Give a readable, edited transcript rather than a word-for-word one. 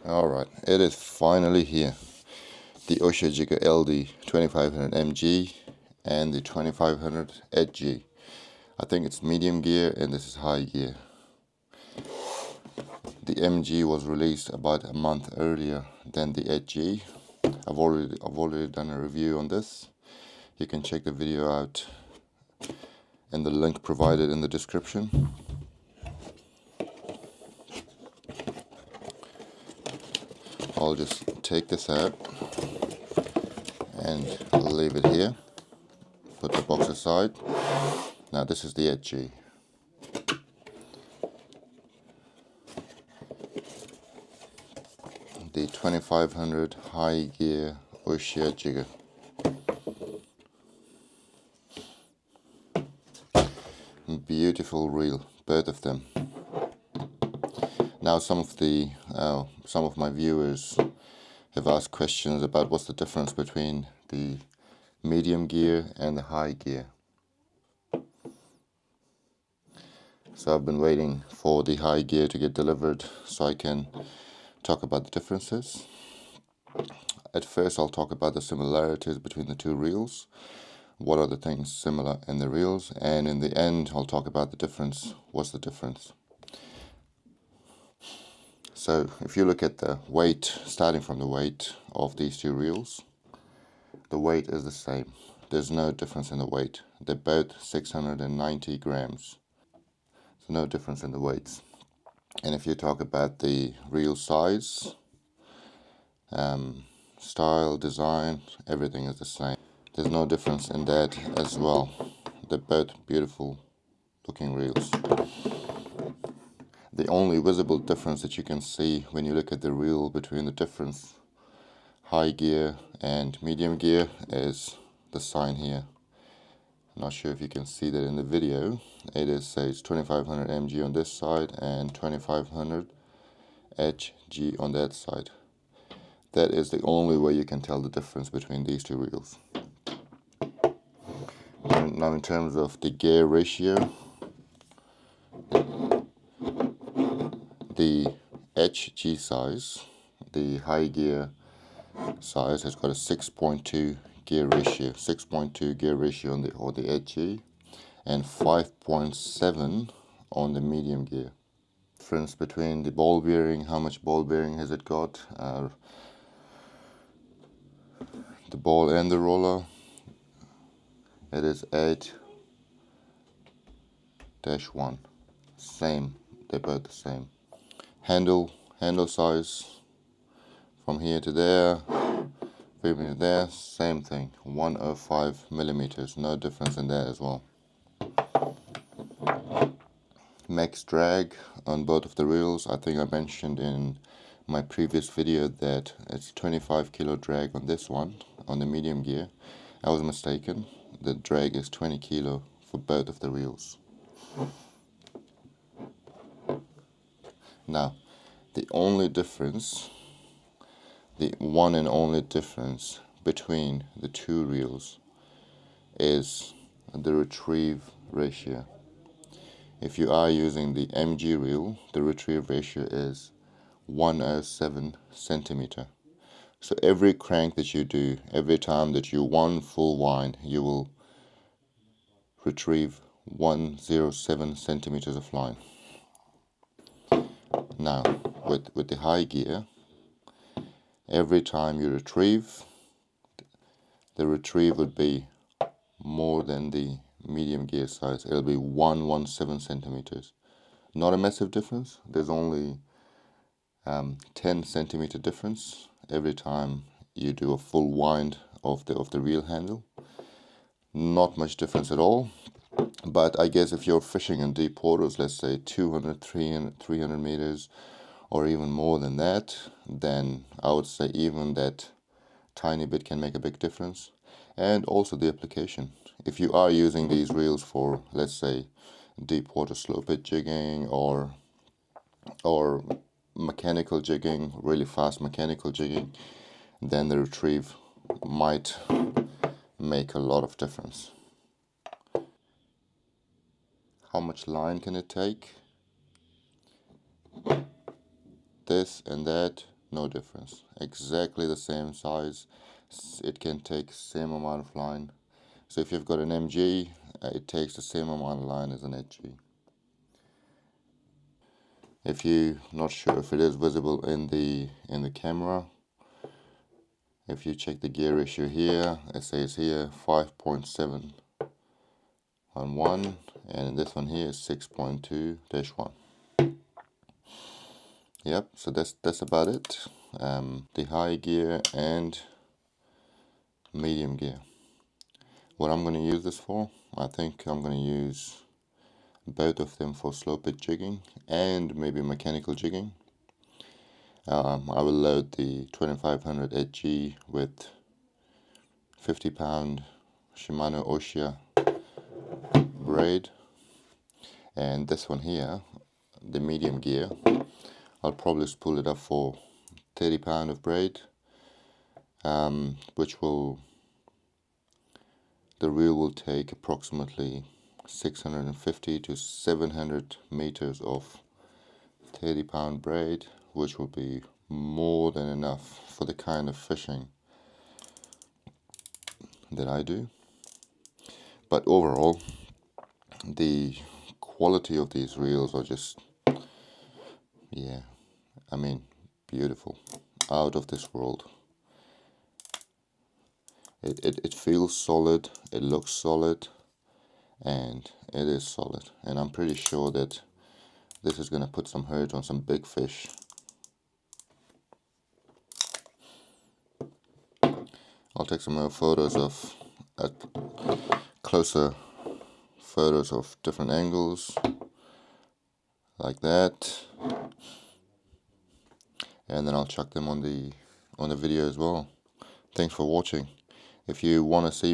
Alright, it is finally here. The Ocea Jigger LD 2500 MG and the 2500 HG. I think it's medium gear and this is high gear. The MG was released about a month earlier than the HG. I've already done a review on this. You can check the video out in the link provided in the description. I'll just take this out and leave it here. Put the box aside. Now this is the HG. The 2500 high gear Ocea Jigger. Beautiful reel, both of them. Now some of my viewers have asked questions about what's the difference between the medium gear and the high gear. So I've been waiting for the high gear to get delivered so I can talk about the differences. At first I'll talk about the similarities between the two reels. What are the things similar in the reels, and in the end I'll talk about the difference. What's the difference? So if you look at the weight, starting from the weight of these two reels, the weight is the same. There's no difference in the weight. They're both 690 grams. So no difference in the weights. And if you talk about the reel size, style, design, everything is the same. There's no difference in that as well. They're both beautiful looking reels. The only visible difference that you can see when you look at the reel between the difference high gear and medium gear is the sign here. I'm not sure if you can see that in the video. It says 2500 mg on this side and 2500 HG on that side. That is the only way you can tell the difference between these two reels. Now in terms of the gear ratio, the HG size, the high gear size, has got a 6.2 gear ratio, 6.2 gear ratio on the HG, and 5.7 on the medium gear. Difference between the ball bearing, how much ball bearing has it got, the ball and the roller, it is 8-1, same, they're both the same. Handle size, from here to there, from here to there, same thing, 105 millimeters, no difference in that as well. Max drag on both of the reels, I think I mentioned in my previous video that it's 25 kilo drag on this one, on the medium gear. I was mistaken, the drag is 20 kilo for both of the reels. Now, the only difference, the one and only difference between the two reels is the retrieve ratio. If you are using the MG reel, the retrieve ratio is 107 centimeter. So every crank that you do, every time that you one full wind, you will retrieve 107 centimeters of line. Now, with the high gear, every time you retrieve, the retrieve would be more than the medium gear size. It'll be 117 centimeters. Not a massive difference. There's only 10 centimeter difference every time you do a full wind of the reel handle. Not much difference at all. But I guess if you're fishing in deep waters, let's say 200, 300 meters, or even more than that, then I would say even that tiny bit can make a big difference. And also the application. If you are using these reels for, let's say, deep water slow pitch jigging or mechanical jigging, really fast mechanical jigging, then the retrieve might make a lot of difference. How much line can it take? This and that no difference. Exactly the same size. It can take same amount of line. So if you've got an MG, it takes the same amount of line as an HG. If you're not sure if it is visible in the camera, if you check the gear ratio here, it says here 5.7 on 1, and this one here is 6.2-1. Yep, so that's about it. The high gear and medium gear. What I'm going to use this for, I think I'm going to use both of them for slow pitch jigging and maybe mechanical jigging. I will load the 2500 HG with 50-pound Shimano Ocea braid, and this one here, the medium gear, I'll probably spool it up for 30-pound of braid, which will, the reel will take approximately 650 to 700 meters of 30-pound braid, which will be more than enough for the kind of fishing that I do. But overall, the quality of these reels are just, yeah, I mean, beautiful, out of this world. It feels solid, it looks solid, and it is solid. And I'm pretty sure that this is going to put some hurt on some big fish. I'll take some more photos of, closer photos of different angles, like that. And then I'll chuck them on the video as well. Thanks for watching. If you want to see